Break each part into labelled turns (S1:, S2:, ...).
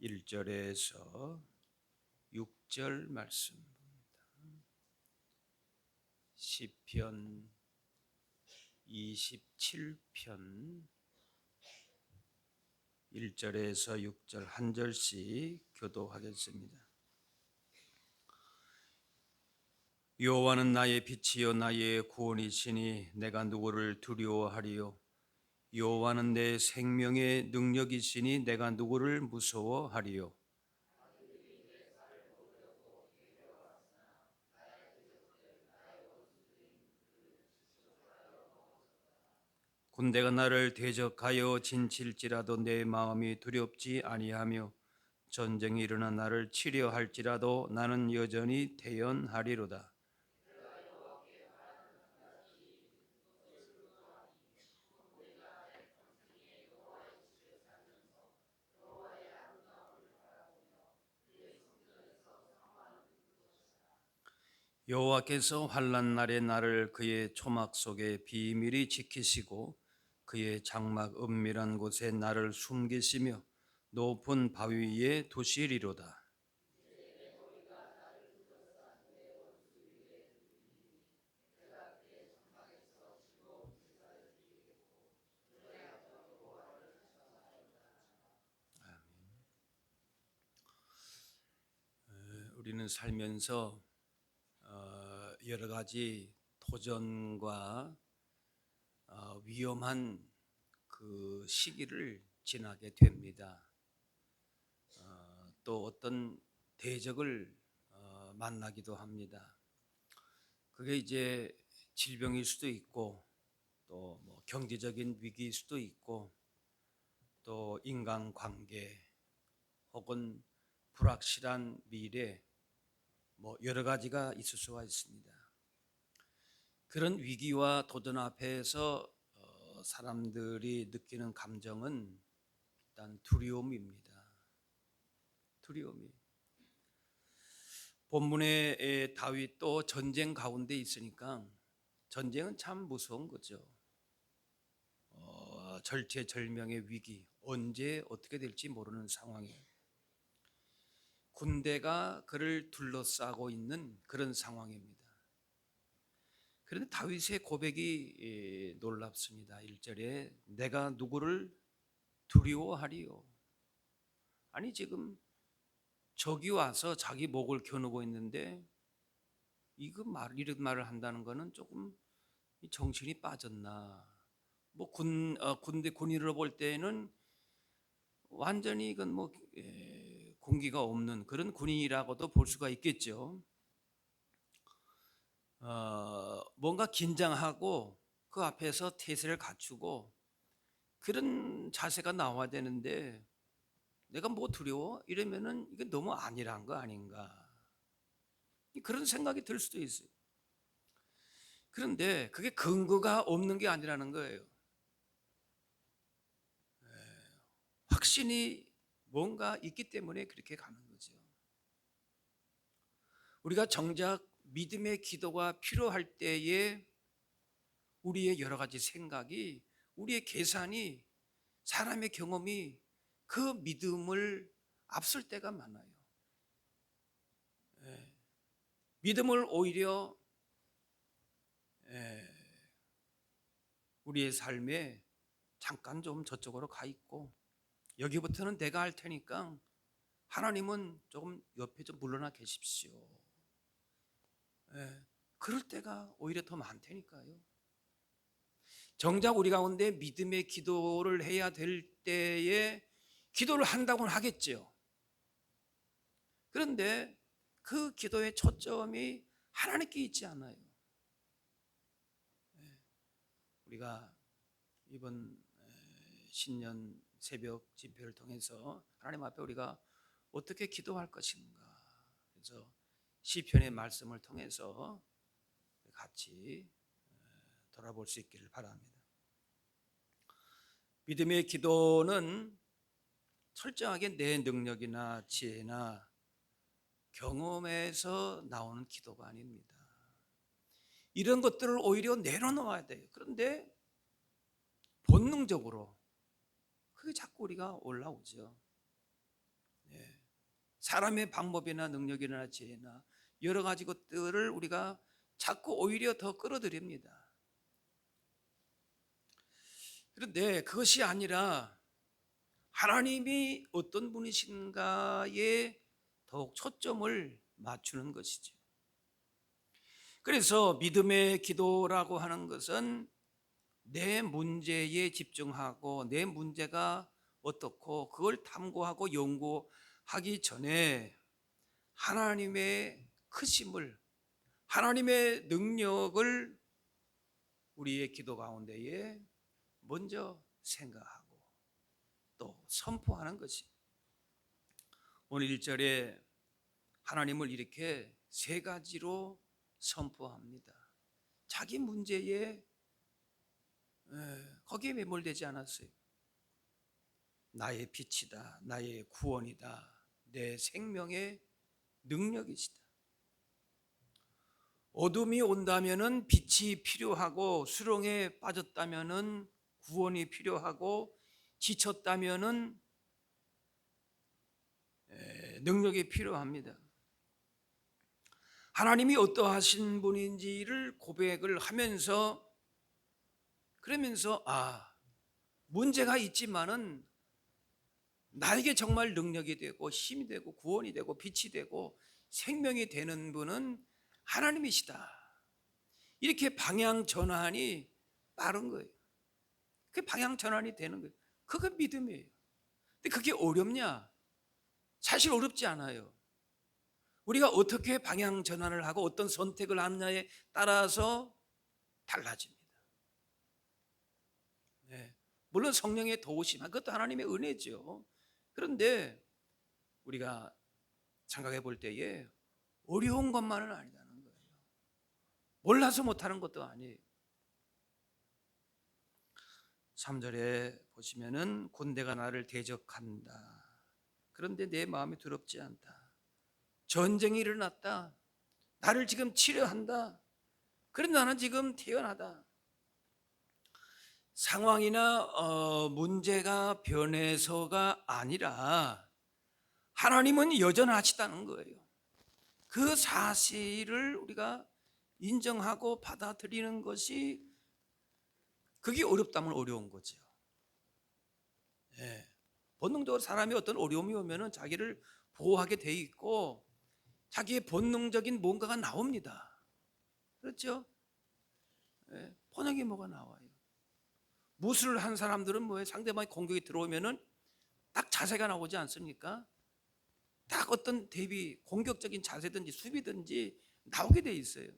S1: 1절에서 6절 말씀입니다. 시편 27편 1절에서 6절 한 절씩 교독하겠습니다. 여호와는 나의 빛이요 나의 구원이시니 내가 누구를 두려워하리요. 여호와는 내 생명의 능력이시니 내가 누구를 무서워하리요. 군대가 나를 대적하여 진칠지라도 내 마음이 두렵지 아니하며 전쟁이 일어나 나를 치려 할지라도 나는 여전히 태연하리로다. 여호와께서 환난 날에 나를 그의 초막 속에 비밀히 지키시고 그의 장막 은밀한 곳에 나를 숨기시며 높은 바위 위에 두시리로다. 우리는 살면서 여러 가지 도전과 위험한 그 시기를 지나게 됩니다. 또 어떤 대적을 만나기도 합니다. 그게 이제 질병일 수도 있고 또 뭐 경제적인 위기일 수도 있고 또 인간관계 혹은 불확실한 미래 뭐 여러 가지가 있을 수가 있습니다. 그런 위기와 도전 앞에서 사람들이 느끼는 감정은 일단 두려움입니다. 두려움이. 본문에 다윗도 전쟁 가운데 있으니까 전쟁은 참 무서운 거죠. 절체절명의 위기, 언제 어떻게 될지 모르는 상황이에요. 군대가 그를 둘러싸고 있는 그런 상황입니다. 그런데 다윗의 고백이 놀랍습니다. 1절에 내가 누구를 두려워하리요. 아니 지금 적이 와서 자기 목을 겨누고 있는데 이런 말을 한다는 것은 조금 정신이 빠졌나. 뭐 군대 군인으로 볼 때는 완전히 이건 뭐 공기가 없는 그런 군인이라고도 볼 수가 있겠죠. 뭔가 긴장하고 그 앞에서 태세를 갖추고 그런 자세가 나와야 되는데 내가 뭐 두려워? 이러면은 이게 너무 안일한 거 아닌가. 그런 생각이 들 수도 있어요. 그런데 그게 근거가 없는 게 아니라는 거예요. 확신이 뭔가 있기 때문에 그렇게 가는 거죠. 우리가 정작 믿음의 기도가 필요할 때에 우리의 여러 가지 생각이, 우리의 계산이, 사람의 경험이 그 믿음을 앞설 때가 많아요. 믿음을 오히려 우리의 삶에 잠깐 좀 저쪽으로 가 있고 여기부터는 내가 할 테니까 하나님은 조금 옆에 좀 물러나 계십시오. 그럴 때가 오히려 더 많다니까요. 정작 우리 가운데 믿음의 기도를 해야 될 때에 기도를 한다고는 하겠죠. 그런데 그 기도의 초점이 하나님께 있지 않아요. 우리가 이번 신년 새벽 집회를 통해서 하나님 앞에 우리가 어떻게 기도할 것인가. 그래서 시편의 말씀을 통해서 같이 돌아볼 수 있기를 바랍니다. 믿음의 기도는 철저하게 내 능력이나 지혜나 경험에서 나오는 기도가 아닙니다. 이런 것들을 오히려 내려놓아야 돼요. 그런데 본능적으로 그게 자꾸 우리가 올라오죠. 예. 사람의 방법이나 능력이나 지혜나 여러 가지 것들을 우리가 자꾸 오히려 더 끌어들입니다. 그런데 그것이 아니라 하나님이 어떤 분이신가에 더욱 초점을 맞추는 것이죠. 그래서 믿음의 기도라고 하는 것은 내 문제에 집중하고 내 문제가 어떻고 그걸 탐구하고 연구하기 전에 하나님의 크심을, 하나님의 능력을 우리의 기도 가운데에 먼저 생각하고 또 선포하는 것이, 오늘 1절에 하나님을 이렇게 세 가지로 선포합니다. 자기 문제에 거기에 매몰되지 않았어요. 나의 빛이다, 나의 구원이다, 내 생명의 능력이시다. 어둠이 온다면은 빛이 필요하고, 수렁에 빠졌다면은 구원이 필요하고, 지쳤다면은 능력이 필요합니다. 하나님이 어떠하신 분인지를 고백을 하면서, 그러면서 문제가 있지만은 나에게 정말 능력이 되고 힘이 되고 구원이 되고 빛이 되고 생명이 되는 분은 하나님이시다. 이렇게 방향 전환이 빠른 거예요. 그 방향 전환이 되는 거예요. 그게 믿음이에요. 근데 그게 어렵냐? 사실 어렵지 않아요. 우리가 어떻게 방향 전환을 하고 어떤 선택을 하느냐에 따라서 달라집니다. 네. 물론 성령의 도우심, 그것도 하나님의 은혜죠. 그런데 우리가 생각해 볼 때에 어려운 것만은 아니다는 거예요. 몰라서 못하는 것도 아니에요. 3절에 보시면은 군대가 나를 대적한다. 그런데 내 마음이 두렵지 않다. 전쟁이 일어났다. 나를 지금 치료한다. 그런데 나는 지금 태어나다. 상황이나 문제가 변해서가 아니라 하나님은 여전하시다는 거예요. 그 사실을 우리가 인정하고 받아들이는 것이, 그게 어렵다면 어려운 거죠. 예. 본능적으로 사람이 어떤 어려움이 오면은 자기를 보호하게 돼 있고 자기의 본능적인 뭔가가 나옵니다. 그렇죠? 예. 번역이 뭐가 나와요. 무술을 한 사람들은 뭐예요? 상대방의 공격이 들어오면은 딱 자세가 나오지 않습니까? 딱 어떤 대비 공격적인 자세든지 수비든지 나오게 돼 있어요.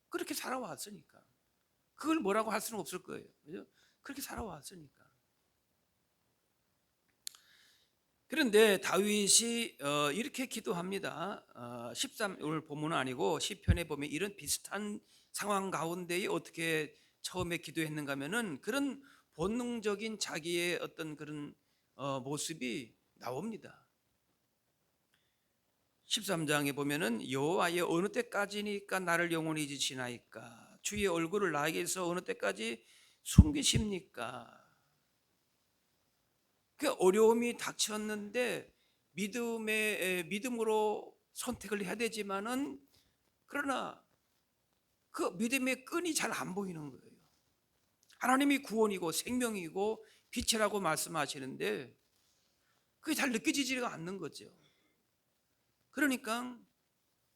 S1: 그렇게 살아왔으니까. 그걸 뭐라고 할 수는 없을 거예요. 그죠? 그렇게 살아왔으니까. 그런데 다윗이 이렇게 기도합니다. 13, 오늘 본문은 아니고 시편에 보면 이런 비슷한 상황 가운데에 어떻게 처음에 기도했는가 하면은 그런 본능적인 자기의 어떤 그런 모습이 나옵니다. 13장에 보면은 여호와의 어느 때까지니까 나를 영원히 지시나이까, 주의 얼굴을 나에게서 어느 때까지 숨기십니까? 그 어려움이 닥쳤는데 믿음으로 선택을 해야 되지만은, 그러나 그 믿음의 끈이 잘 안 보이는 거예요. 하나님이 구원이고 생명이고 빛이라고 말씀하시는데 그게 잘 느껴지지가 않는 거죠. 그러니까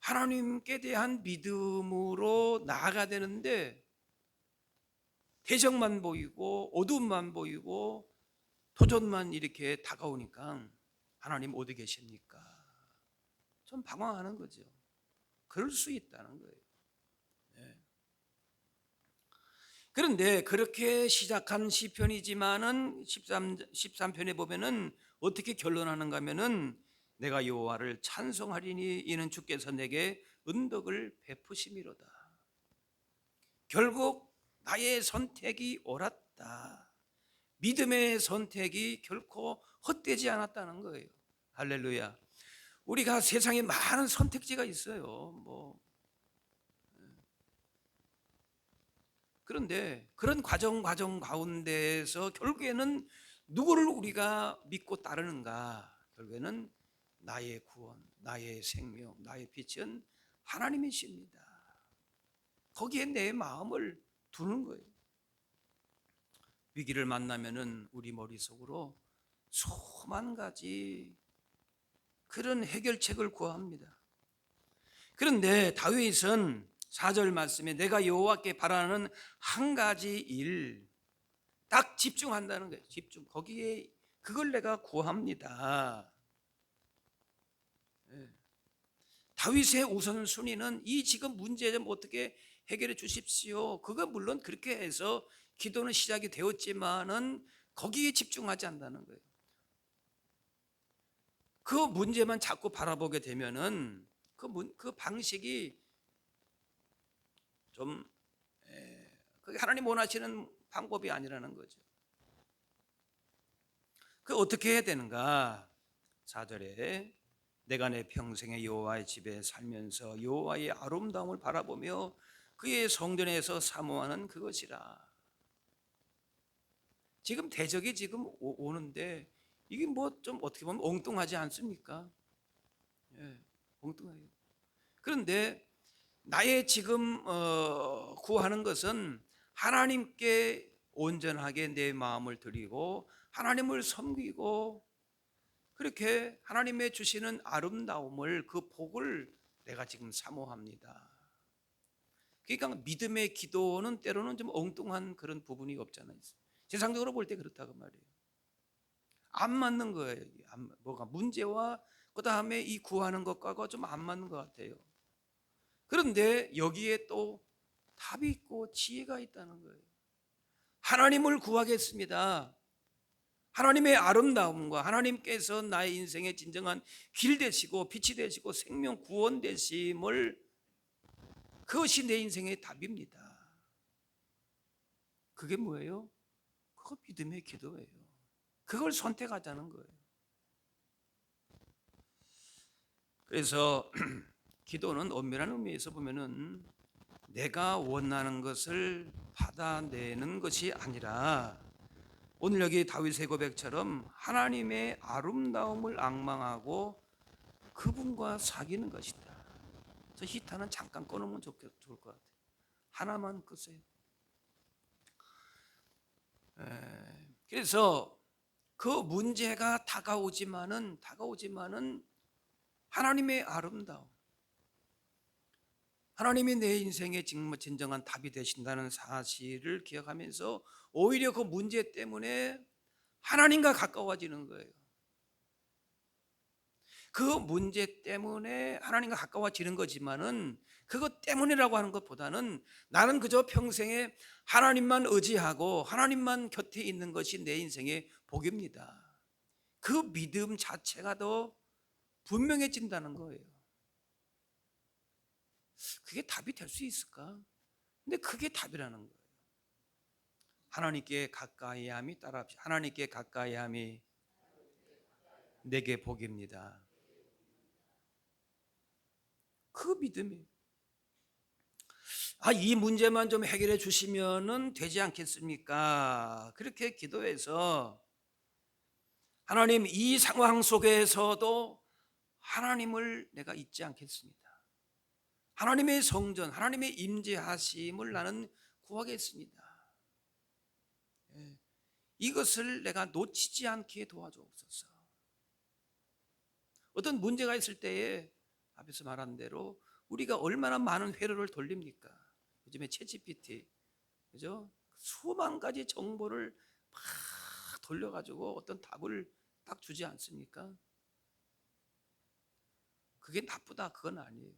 S1: 하나님께 대한 믿음으로 나아가야 되는데 대적만 보이고 어둠만 보이고 도전만 이렇게 다가오니까 하나님 어디 계십니까? 좀 방황하는 거죠. 그럴 수 있다는 거예요. 네. 그런데 그렇게 시작한 시편이지만은 13편에 보면은 어떻게 결론하는가 하면은 내가 여호와를 찬송하리니 이는 주께서 내게 은덕을 베푸심이로다. 결국 나의 선택이 옳았다. 믿음의 선택이 결코 헛되지 않았다는 거예요. 할렐루야. 우리가 세상에 많은 선택지가 있어요. 그런데 그런 과정 가운데서 결국에는 누구를 우리가 믿고 따르는가? 결국에는 나의 구원, 나의 생명, 나의 빛은 하나님이십니다. 거기에 내 마음을 두는 거예요. 위기를 만나면은 우리 머릿속으로 수만 가지 그런 해결책을 구합니다. 그런데 다윗은 4절 말씀에 내가 여호와께 바라는 한 가지 일 딱 집중한다는 거예요. 집중. 거기에 그걸 내가 구합니다. 예. 다윗의 우선순위는 이 지금 문제 좀 어떻게 해결해 주십시오. 그거 물론 그렇게 해서 기도는 시작이 되었지만은 거기에 집중하지 않는다는 거예요. 그 문제만 자꾸 바라보게 되면은 그 방식이 좀 그게 하나님 원하시는 방법이 아니라는 거죠. 그 어떻게 해야 되는가? 4절에 내가 내 평생에 여호와의 집에 살면서 여호와의 아름다움을 바라보며 그의 성전에서 사모하는 그것이라. 지금 대적이 지금 오는데 이게 뭐 좀 어떻게 보면 엉뚱하지 않습니까? 예, 엉뚱해요. 그런데 나의 지금 구하는 것은 하나님께 온전하게 내 마음을 드리고 하나님을 섬기고 그렇게 하나님의 주시는 아름다움을 그 복을 내가 지금 사모합니다. 그러니까 믿음의 기도는 때로는 좀 엉뚱한 그런 부분이 없잖아요. 세상적으로 볼 때 그렇다고 말이에요. 안 맞는 거예요. 뭐가 문제와 그 다음에 이 구하는 것과 좀 안 맞는 것 같아요. 그런데 여기에 또 답이 있고 지혜가 있다는 거예요. 하나님을 구하겠습니다. 하나님의 아름다움과 하나님께서 나의 인생의 진정한 길 되시고 빛이 되시고 생명 구원 되심을 그것이 내 인생의 답입니다. 그게 뭐예요? 그거 믿음의 기도예요. 그걸 선택하자는 거예요. 그래서 기도는 엄밀한 의미에서 보면은 내가 원하는 것을 받아내는 것이 아니라 오늘 여기 다윗의 고백처럼 하나님의 아름다움을 앙망하고 그분과 사귀는 것이다. 저 히타는 잠깐 꺼놓으면 좋을 것 같아요. 하나만 끄세요. 그래서 그 문제가 다가오지만은 하나님의 아름다움, 하나님이 내 인생의 진정한 답이 되신다는 사실을 기억하면서 오히려 그 문제 때문에 하나님과 가까워지는 거예요. 그 문제 때문에 하나님과 가까워지는 거지만은 그것 때문이라고 하는 것보다는 나는 그저 평생에 하나님만 의지하고 하나님만 곁에 있는 것이 내 인생의 복입니다. 그 믿음 자체가 더 분명해진다는 거예요. 그게 답이 될 수 있을까? 근데 그게 답이라는 거예요. 하나님께 가까이함이 따라합시다. 하나님께 가까이함이 내게 복입니다. 그 믿음이 이 문제만 좀 해결해 주시면은 되지 않겠습니까? 그렇게 기도해서 하나님 이 상황 속에서도 하나님을 내가 잊지 않겠습니다. 하나님의 성전, 하나님의 임재하심을 나는 구하겠습니다. 이것을 내가 놓치지 않게 도와주옵소서. 어떤 문제가 있을 때에 앞에서 말한 대로 우리가 얼마나 많은 회로를 돌립니까? 요즘에 챗GPT, 그죠? 수만 가지 정보를 막 돌려가지고 어떤 답을 딱 주지 않습니까? 그게 나쁘다, 그건 아니에요.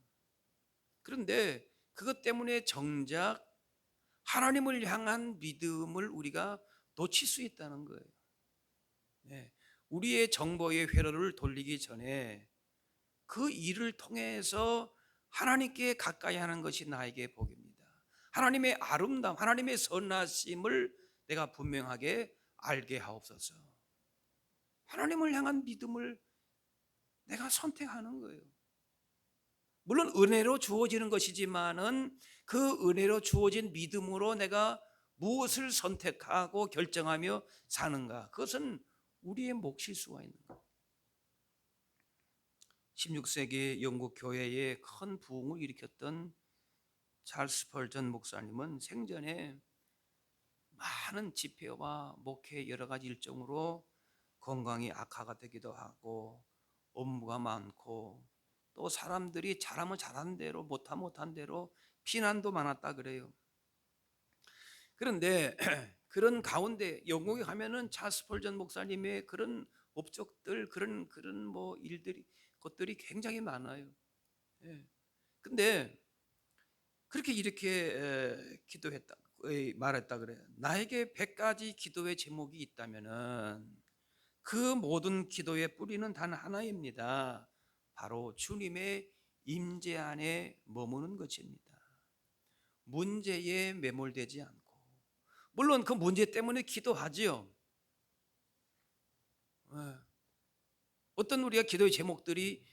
S1: 그런데 그것 때문에 정작 하나님을 향한 믿음을 우리가 놓칠 수 있다는 거예요. 네. 우리의 정보의 회로를 돌리기 전에 그 일을 통해서 하나님께 가까이 하는 것이 나에게 복입니다. 하나님의 아름다움, 하나님의 선하심을 내가 분명하게 알게 하옵소서. 하나님을 향한 믿음을 내가 선택하는 거예요. 물론 은혜로 주어지는 것이지만은 그 은혜로 주어진 믿음으로 내가 무엇을 선택하고 결정하며 사는가? 그것은 우리의 몫일 수가 있는 거예요. 16세기 영국 교회에 큰 부흥을 일으켰던 찰스 스펄전 목사님은 생전에 많은 집회와 목회 여러 가지 일정으로 건강이 악화가 되기도 하고 업무가 많고 또 사람들이 잘하면 잘한 대로 못하면 못한 대로 비난도 많았다 그래요. 그런데 그런 가운데 영국에 가면은 찰스 스펄전 목사님의 그런 업적들 그런 뭐 일들이 것들이 굉장히 많아요. 예. 근데 그렇게 이렇게 기도했다 말했다 그래요. 나에게 100가지 기도의 제목이 있다면은 그 모든 기도의 뿌리는 단 하나입니다. 바로 주님의 임재 안에 머무는 것입니다. 문제에 매몰되지 않고, 물론 그 문제 때문에 기도하지요. 예. 어떤 우리가 기도의 제목들이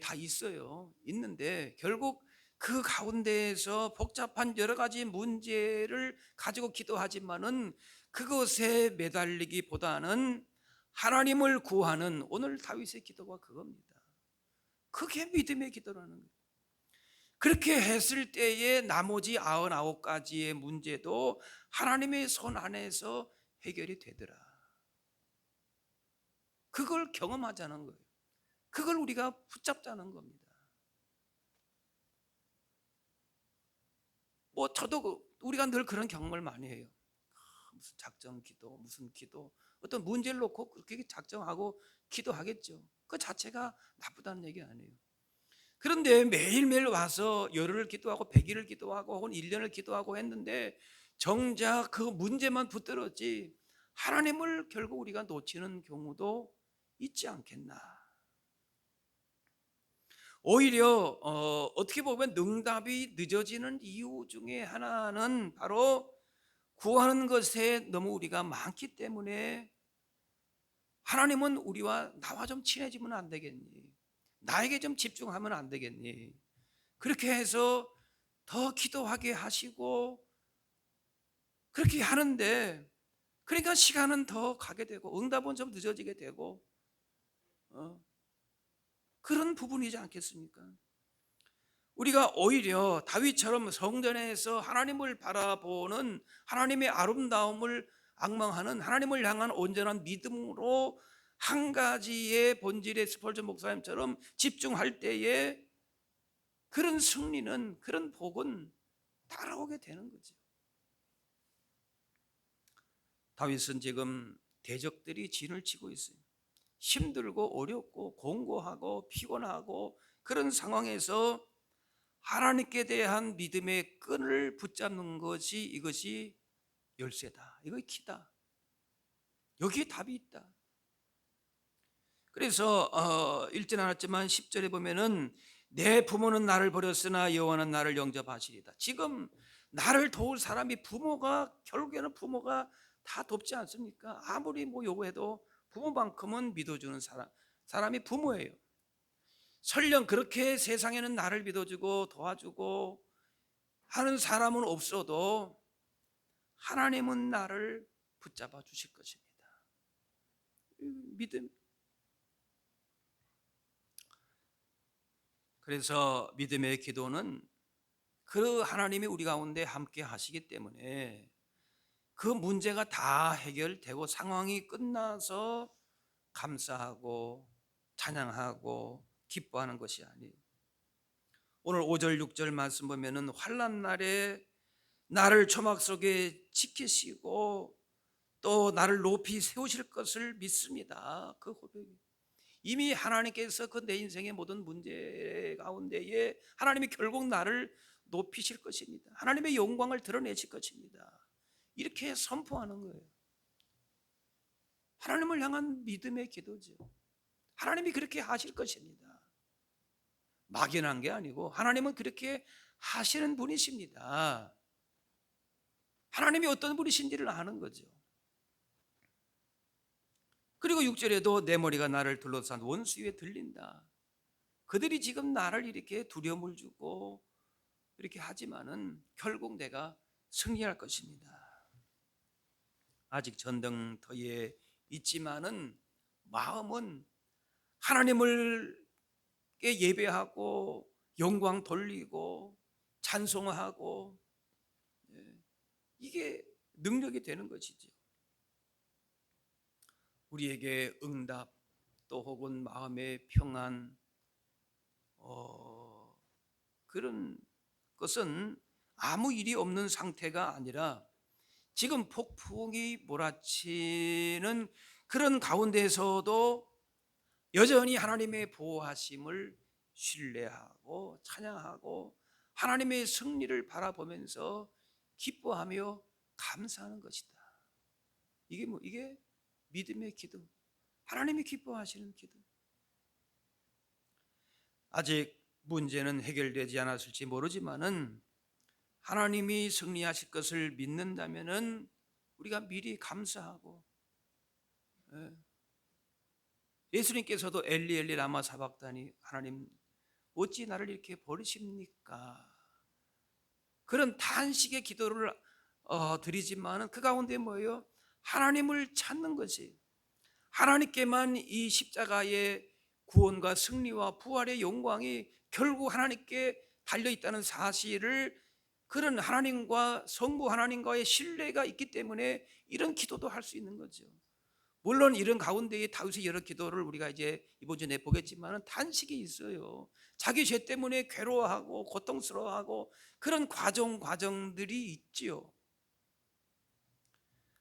S1: 다 있어요. 있는데 결국 그 가운데에서 복잡한 여러 가지 문제를 가지고 기도하지만은 그것에 매달리기보다는 하나님을 구하는 오늘 다윗의 기도가 그겁니다. 그게 믿음의 기도라는 거예요. 그렇게 했을 때에 나머지 99가지의 문제도 하나님의 손 안에서 해결이 되더라. 그걸 경험하자는 거예요. 그걸 우리가 붙잡자는 겁니다. 뭐 저도 우리가 늘 그런 경험을 많이 해요. 무슨 작정 기도, 무슨 기도, 어떤 문제를 놓고 그렇게 작정하고 기도하겠죠. 그 자체가 나쁘다는 얘기 아니에요. 그런데 매일매일 와서 열흘을 기도하고 100일을 기도하고 혹은 1년을 기도하고 했는데 정작 그 문제만 붙들었지 하나님을 결국 우리가 놓치는 경우도 있지 않겠나. 오히려 어떻게 보면 응답이 늦어지는 이유 중에 하나는 바로 구하는 것에 너무 우리가 많기 때문에 하나님은 우리와 나와 좀 친해지면 안 되겠니? 나에게 좀 집중하면 안 되겠니? 그렇게 해서 더 기도하게 하시고 그렇게 하는데 그러니까 시간은 더 가게 되고 응답은 좀 늦어지게 되고 그런 부분이지 않겠습니까? 우리가 오히려 다윗처럼 성전에서 하나님을 바라보는 하나님의 아름다움을 앙망하는 하나님을 향한 온전한 믿음으로 한 가지의 본질의 스펄전 목사님처럼 집중할 때에 그런 승리는 그런 복은 따라오게 되는 거죠. 다윗은 지금 대적들이 진을 치고 있어요. 힘들고 어렵고 공고하고 피곤하고 그런 상황에서 하나님께 대한 믿음의 끈을 붙잡는 것이 이것이 열쇠다. 이거 키다. 여기에 답이 있다. 그래서 읽진 않았지만 10절에 보면은 내 부모는 나를 버렸으나 여호와는 나를 영접하시리다. 지금 나를 도울 사람이 부모가 결국에는 부모가 다 돕지 않습니까? 아무리 뭐 요구해도 부모만큼은 믿어주는 사람이 부모예요. 설령 그렇게 세상에는 나를 믿어주고 도와주고 하는 사람은 없어도 하나님은 나를 붙잡아 주실 것입니다. 믿음. 그래서 믿음의 기도는 그 하나님이 우리 가운데 함께 하시기 때문에 그 문제가 다 해결되고 상황이 끝나서 감사하고 찬양하고 기뻐하는 것이 아니에요. 오늘 5절 6절 말씀 보면은 환난 날에 나를 초막 속에 지키시고 또 나를 높이 세우실 것을 믿습니다. 그 고백이 이미 하나님께서 그 내 인생의 모든 문제 가운데에 하나님이 결국 나를 높이실 것입니다. 하나님의 영광을 드러내실 것입니다. 이렇게 선포하는 거예요. 하나님을 향한 믿음의 기도죠. 하나님이 그렇게 하실 것입니다. 막연한 게 아니고 하나님은 그렇게 하시는 분이십니다. 하나님이 어떤 분이신지를 아는 거죠. 그리고 6절에도 내 머리가 나를 둘러싼 원수 위에 들린다. 그들이 지금 나를 이렇게 두려움을 주고 이렇게 하지만은 결국 내가 승리할 것입니다. 아직 전등터에 있지만은 마음은 하나님을 예배하고 영광 돌리고 찬송하고, 이게 능력이 되는 것이죠. 우리에게 응답 또 혹은 마음의 평안, 그런 것은 아무 일이 없는 상태가 아니라 지금 폭풍이 몰아치는 그런 가운데서도 여전히 하나님의 보호하심을 신뢰하고 찬양하고 하나님의 승리를 바라보면서 기뻐하며 감사하는 것이다. 이게 믿음의 기도, 하나님이 기뻐하시는 기도. 아직 문제는 해결되지 않았을지 모르지만은 하나님이 승리하실 것을 믿는다면은 우리가 미리 감사하고, 예수님께서도 엘리 엘리 라마 사박다니, 하나님 어찌 나를 이렇게 버리십니까? 그런 탄식의 기도를 드리지만은 그 가운데 뭐예요? 하나님을 찾는 것이, 하나님께만 이 십자가의 구원과 승리와 부활의 영광이 결국 하나님께 달려 있다는 사실을, 그런 하나님과 성부 하나님과의 신뢰가 있기 때문에 이런 기도도 할 수 있는 거죠. 물론 이런 가운데에 다윗의 여러 기도를 우리가 이제 이번 주에 보겠지만 탄식이 있어요. 자기 죄 때문에 괴로워하고 고통스러워하고 그런 과정들이 있지요.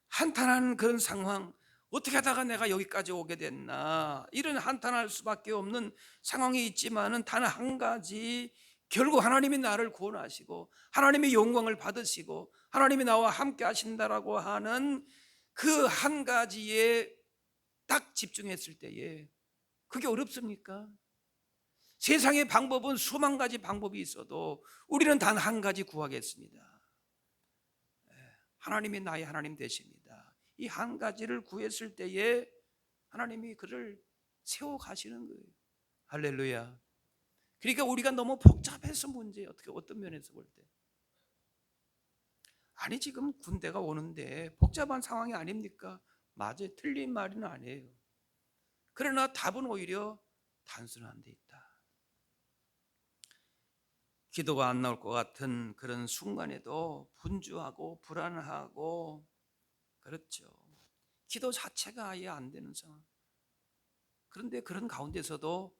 S1: 한탄한 그런 상황, 어떻게 하다가 내가 여기까지 오게 됐나, 이런 한탄할 수밖에 없는 상황이 있지만은 단 한 가지, 결국 하나님이 나를 구원하시고 하나님의 영광을 받으시고 하나님이 나와 함께 하신다라고 하는 그 한 가지에 딱 집중했을 때에, 그게 어렵습니까? 세상의 방법은 수만 가지 방법이 있어도 우리는 단 한 가지 구하겠습니다. 하나님이 나의 하나님 되십니다. 이 한 가지를 구했을 때에 하나님이 그를 세워 가시는 거예요. 할렐루야. 그러니까 우리가 너무 복잡해서 문제예요. 어떤 면에서 볼 때. 아니, 지금 군대가 오는데 복잡한 상황이 아닙니까? 맞아요. 틀린 말은 아니에요. 그러나 답은 오히려 단순한 데 있다. 기도가 안 나올 것 같은 그런 순간에도 분주하고 불안하고, 그렇죠. 기도 자체가 아예 안 되는 상황. 그런데 그런 가운데서도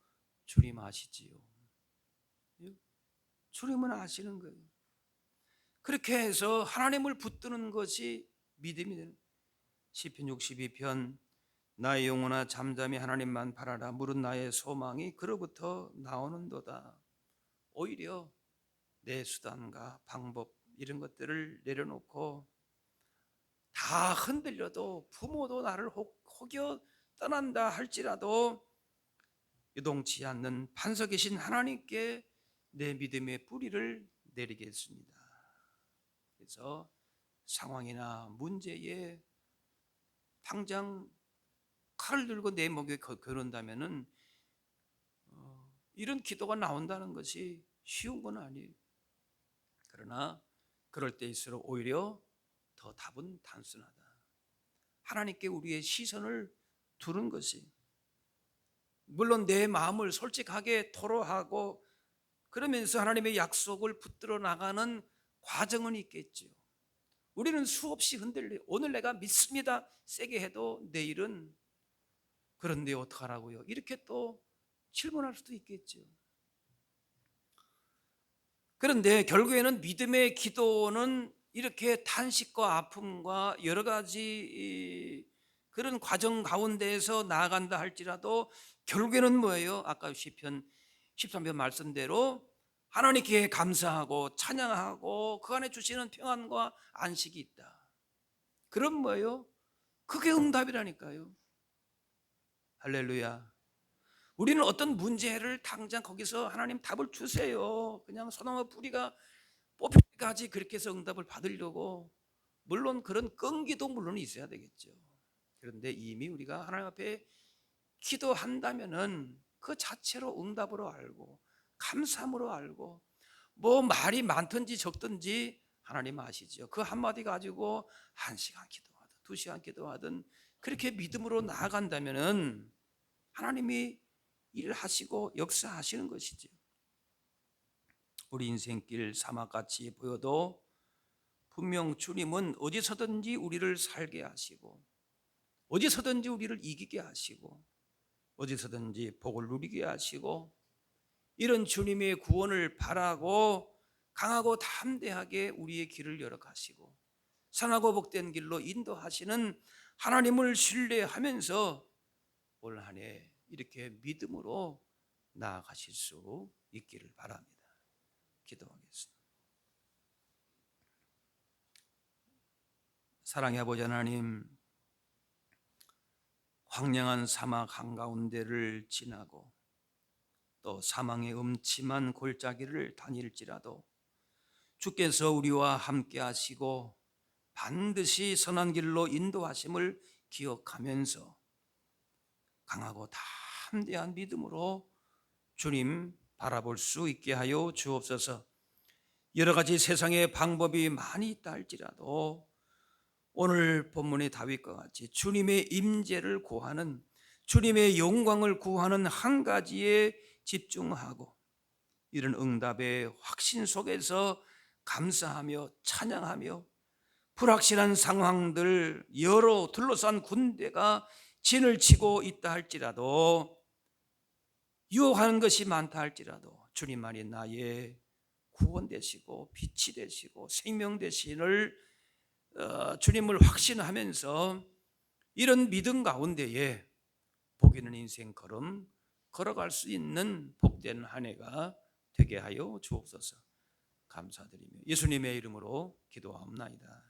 S1: 주님 아시지요. 주님은 아시는 거예요. 그렇게 해서 하나님을 붙드는 것이 믿음이 되는. 시편 62편, 나의 영혼아 잠잠히 하나님만 바라라. 물은 나의 소망이 그로부터 나오는도다. 오히려 내 수단과 방법 이런 것들을 내려놓고, 다 흔들려도 부모도 나를 혹여 떠난다 할지라도 유동치 않는 반석 계신 하나님께 내 믿음의 뿌리를 내리겠습니다. 그래서 상황이나 문제에 당장 칼을 들고 내 목에 겨눈다면은 이런 기도가 나온다는 것이 쉬운 건 아니에요. 그러나 그럴 때일수록 오히려 더 답은 단순하다. 하나님께 우리의 시선을 두는 것이, 물론 내 마음을 솔직하게 토로하고 그러면서 하나님의 약속을 붙들어 나가는 과정은 있겠죠. 우리는 수없이 흔들려. 오늘 내가 믿습니다 세게 해도 내일은 그런데 어떡하라고요? 이렇게 또 질문할 수도 있겠죠. 그런데 결국에는 믿음의 기도는 이렇게 탄식과 아픔과 여러 가지 그런 과정 가운데에서 나아간다 할지라도 결국에는 뭐예요? 아까 시편 13편 말씀대로 하나님께 감사하고 찬양하고 그 안에 주시는 평안과 안식이 있다. 그럼 뭐예요? 그게 응답이라니까요. 할렐루야. 우리는 어떤 문제를 당장 거기서 하나님 답을 주세요, 그냥 소나무 뿌리가 뽑힐 때까지 그렇게 해서 응답을 받으려고, 물론 그런 끈기도 물론 있어야 되겠죠. 그런데 이미 우리가 하나님 앞에 기도한다면은 그 자체로 응답으로 알고 감사함으로 알고, 뭐 말이 많든지 적든지 하나님 아시죠. 그 한마디 가지고 1시간 기도하든 2시간 기도하든 그렇게 믿음으로 나아간다면은 하나님이 일하시고 역사하시는 것이죠. 우리 인생길 사막같이 보여도 분명 주님은 어디서든지 우리를 살게 하시고 어디서든지 우리를 이기게 하시고 어디서든지 복을 누리게 하시고 이런 주님의 구원을 바라고 강하고 담대하게 우리의 길을 열어 가시고 선하고 복된 길로 인도하시는 하나님을 신뢰하면서 올 한 해 이렇게 믿음으로 나아가실 수 있기를 바랍니다. 기도하겠습니다. 사랑의 아버지 하나님, 황량한 사막 한가운데를 지나고 또 사망의 음침한 골짜기를 다닐지라도 주께서 우리와 함께 하시고 반드시 선한 길로 인도하심을 기억하면서 강하고 담대한 믿음으로 주님 바라볼 수 있게 하여 주옵소서. 여러 가지 세상의 방법이 많이 있다 할지라도 오늘 본문의 다윗과 같이 주님의 임재를 구하는, 주님의 영광을 구하는 한 가지에 집중하고 이런 응답의 확신 속에서 감사하며 찬양하며 불확실한 상황들, 여러 둘러싼 군대가 진을 치고 있다 할지라도 유혹하는 것이 많다 할지라도 주님만이 나의 구원 되시고 빛이 되시고 생명 되신을 주님을 확신하면서 이런 믿음 가운데에 복 있는 인생 걸음 걸어갈 수 있는 복된 한 해가 되게 하여 주옵소서. 감사드리며 예수님의 이름으로 기도하옵나이다.